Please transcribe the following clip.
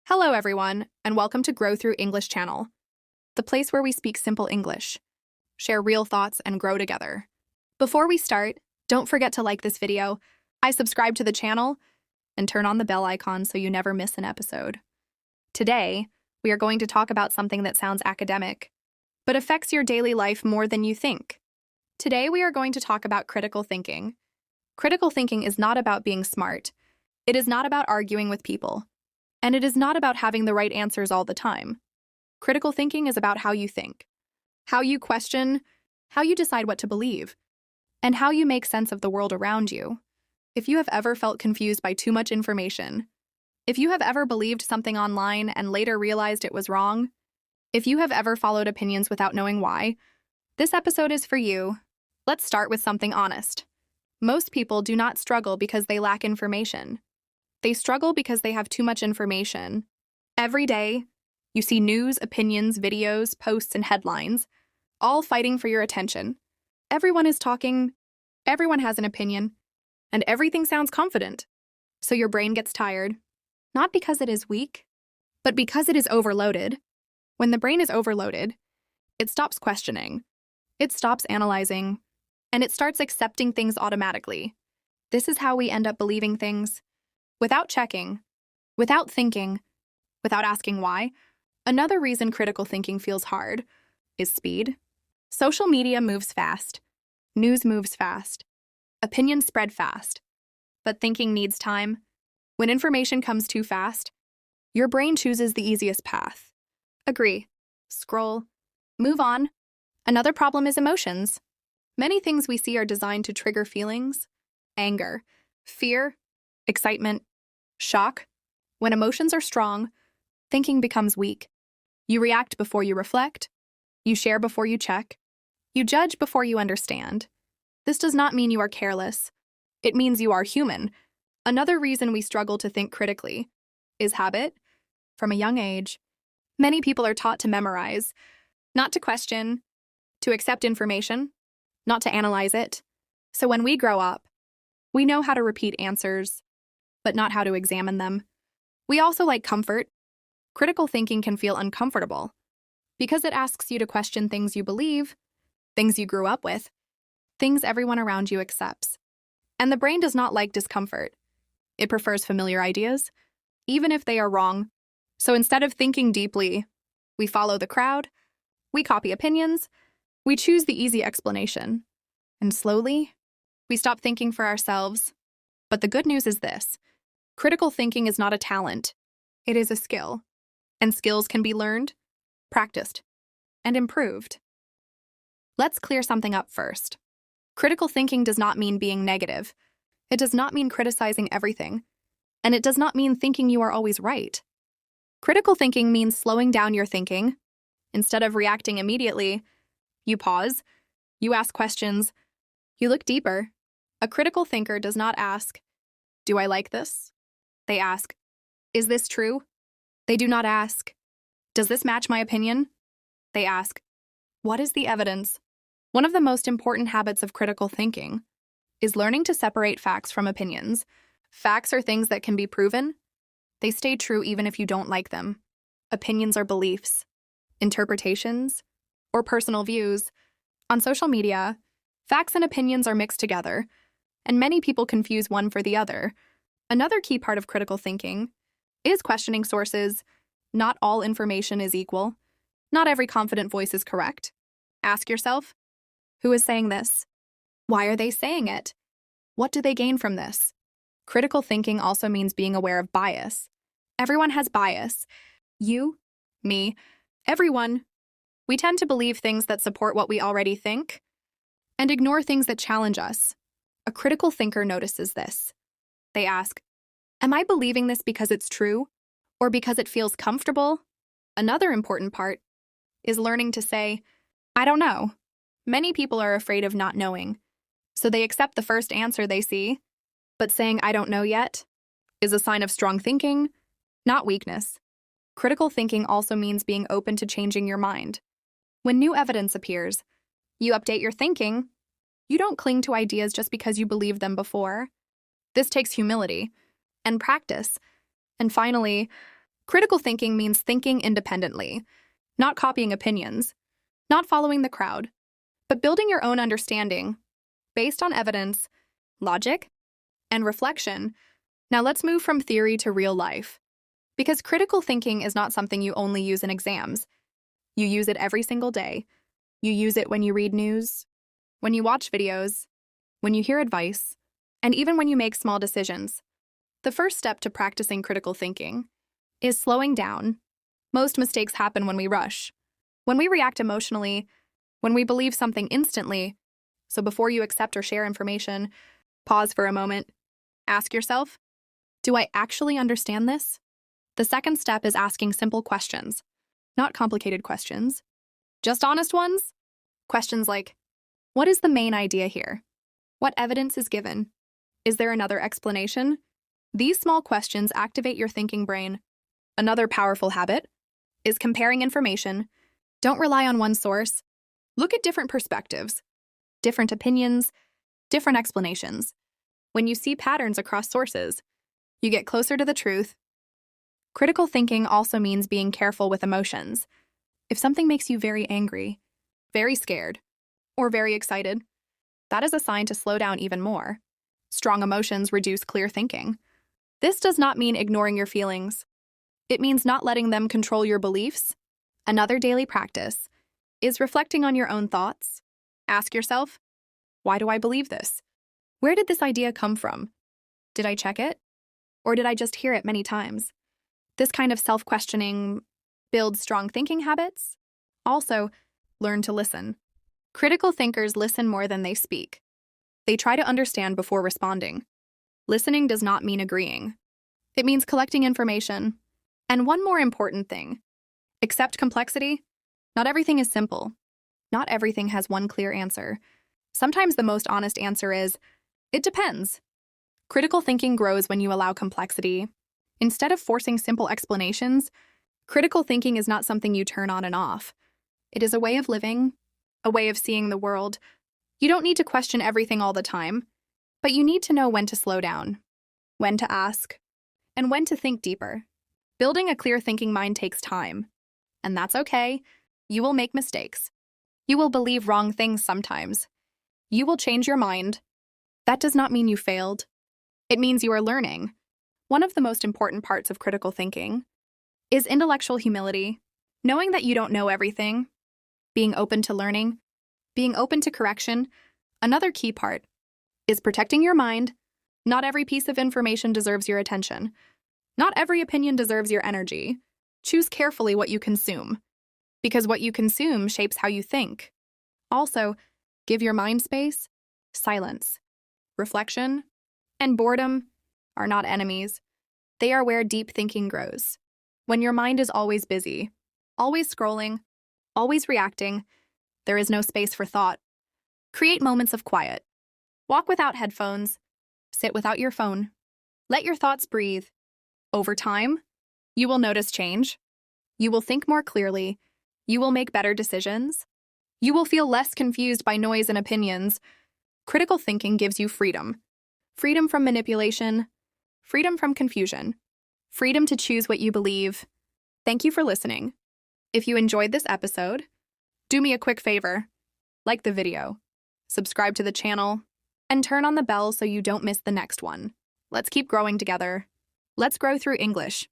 Hello, everyone, and welcome to Grow Through English channel, the place where we speak simple English, share real thoughts, and grow together. Before we start, don't forget to like this video, subscribe to the channel, and turn on the bell icon so you never miss an episode. Today, we are going to talk about something that sounds academic, but affects your daily life more than you think. Today, we are going to talk about critical thinking. Critical thinking is not about being smart. It is not about arguing with people. And it is not about having the right answers all the time. Critical thinking is about how you think, how you question, how you decide what to believe, and how you make sense of the world around you. If you have ever felt confused by too much information, if you have ever believed something online and later realized it was wrong, if you have ever followed opinions without knowing why, this episode is for you. Let's start with something honest. Most people do not struggle because they lack information. They struggle because they have too much information. Every day, you see news, opinions, videos, posts, and headlines, all fighting for your attention. Everyone is talking, everyone has an opinion, and everything sounds confident. So your brain gets tired, not because it is weak, but because it is overloaded. When the brain is overloaded, it stops questioning, it stops analyzing, and it starts accepting things automatically. This is how we end up believing things without checking, without thinking, without asking why. Another reason critical thinking feels hard is speed. Social media moves fast. News moves fast. Opinions spread fast. But thinking needs time. When information comes too fast, your brain chooses the easiest path. Agree. Scroll. Move on. Another problem is emotions. Many things we see are designed to trigger feelings: anger, fear, excitement, shock. When emotions are strong, thinking becomes weak. You react before you reflect. You share before you check. You judge before you understand. This does not mean you are careless. It means you are human. Another reason we struggle to think critically is habit. From a young age, many people are taught to memorize, not to question, to accept information, not to analyze it. So when we grow up, we know how to repeat answers, but not how to examine them. We also like comfort. Critical thinking can feel uncomfortable because it asks you to question things you believe, things you grew up with, things everyone around you accepts. And the brain does not like discomfort. It prefers familiar ideas, even if they are wrong. So instead of thinking deeply, we follow the crowd, we copy opinions, we choose the easy explanation. And slowly, we stop thinking for ourselves. But the good news is this: critical thinking is not a talent. It is a skill. And skills can be learned, practiced, and improved. Let's clear something up first. Critical thinking does not mean being negative. It does not mean criticizing everything. And it does not mean thinking you are always right. Critical thinking means slowing down your thinking. Instead of reacting immediately, you pause, you ask questions, you look deeper. A critical thinker does not ask, "Do I like this?" They ask, "Is this true?" They do not ask, "Does this match my opinion?" They ask, "What is the evidence?" One of the most important habits of critical thinking is learning to separate facts from opinions. Facts are things that can be proven. They stay true even if you don't like them. Opinions are beliefs, interpretations, or personal views. On social media, facts and opinions are mixed together, and many people confuse one for the other. Another key part of critical thinking is questioning sources. Not all information is equal. Not every confident voice is correct. Ask yourself, who is saying this? Why are they saying it? What do they gain from this? Critical thinking also means being aware of bias. Everyone has bias. You, me, everyone. We tend to believe things that support what we already think and ignore things that challenge us. A critical thinker notices this. They ask, "Am I believing this because it's true or because it feels comfortable?" Another important part is learning to say, "I don't know." Many people are afraid of not knowing, so they accept the first answer they see. But saying "I don't know yet" is a sign of strong thinking, not weakness. Critical thinking also means being open to changing your mind. When new evidence appears, you update your thinking. You don't cling to ideas just because you believed them before. This takes humility and practice. And finally, Critical thinking means thinking independently, not copying opinions, not following the crowd, but building your own understanding based on evidence, logic, and reflection. Now let's move from theory to real life. Because critical thinking is not something you only use in exams. You use it every single day. You use it when you read news, when you watch videos, when you hear advice, and even when you make small decisions. The first step to practicing critical thinking is slowing down. Most mistakes happen when we rush, when we react emotionally, when we believe something instantly. So before you accept or share information, pause for a moment. Ask yourself, do I actually understand this? The second step is asking simple questions, not complicated questions, just honest ones. Questions like, what is the main idea here? What evidence is given? Is there another explanation? These small questions activate your thinking brain. Another powerful habit is comparing information. Don't rely on one source. Look at different perspectives, different opinions, different explanations. When you see patterns across sources, you get closer to the truth. Critical thinking also means being careful with emotions. If something makes you very angry, very scared, or very excited, that is a sign to slow down even more. Strong emotions reduce clear thinking. This does not mean ignoring your feelings. It means not letting them control your beliefs. Another daily practice is reflecting on your own thoughts. Ask yourself, why do I believe this? Where did this idea come from? Did I check it? Or did I just hear it many times? This kind of self-questioning builds strong thinking habits. Also, learn to listen. Critical thinkers listen more than they speak. They try to understand before responding. Listening does not mean agreeing. It means collecting information. And one more important thing, accept complexity. Not everything is simple. Not everything has one clear answer. Sometimes the most honest answer is, it depends. Critical thinking grows when you allow complexity. Instead of forcing simple explanations, critical thinking is not something you turn on and off. It is a way of living, a way of seeing the world. You don't need to question everything all the time, but you need to know when to slow down, when to ask, and when to think deeper. Building a clear thinking mind takes time, and that's okay. You will make mistakes. You will believe wrong things sometimes. You will change your mind. That does not mean you failed. It means you are learning. One of the most important parts of critical thinking is intellectual humility, knowing that you don't know everything, being open to learning, being open to correction. Another key part is protecting your mind. Not every piece of information deserves your attention. Not every opinion deserves your energy. Choose carefully what you consume, because what you consume shapes how you think. Also, give your mind space. Silence, reflection, and boredom are not enemies. They are where deep thinking grows. When your mind is always busy, always scrolling, always reacting, there is no space for thought. Create moments of quiet. Walk without headphones. Sit without your phone. Let your thoughts breathe. Over time, you will notice change. You will think more clearly. You will make better decisions. You will feel less confused by noise and opinions. Critical thinking gives you freedom. Freedom from manipulation. Freedom from confusion. Freedom to choose what you believe. Thank you for listening. If you enjoyed this episode, do me a quick favor. Like the video, subscribe to the channel, and turn on the bell so you don't miss the next one. Let's keep growing together. Let's grow through English.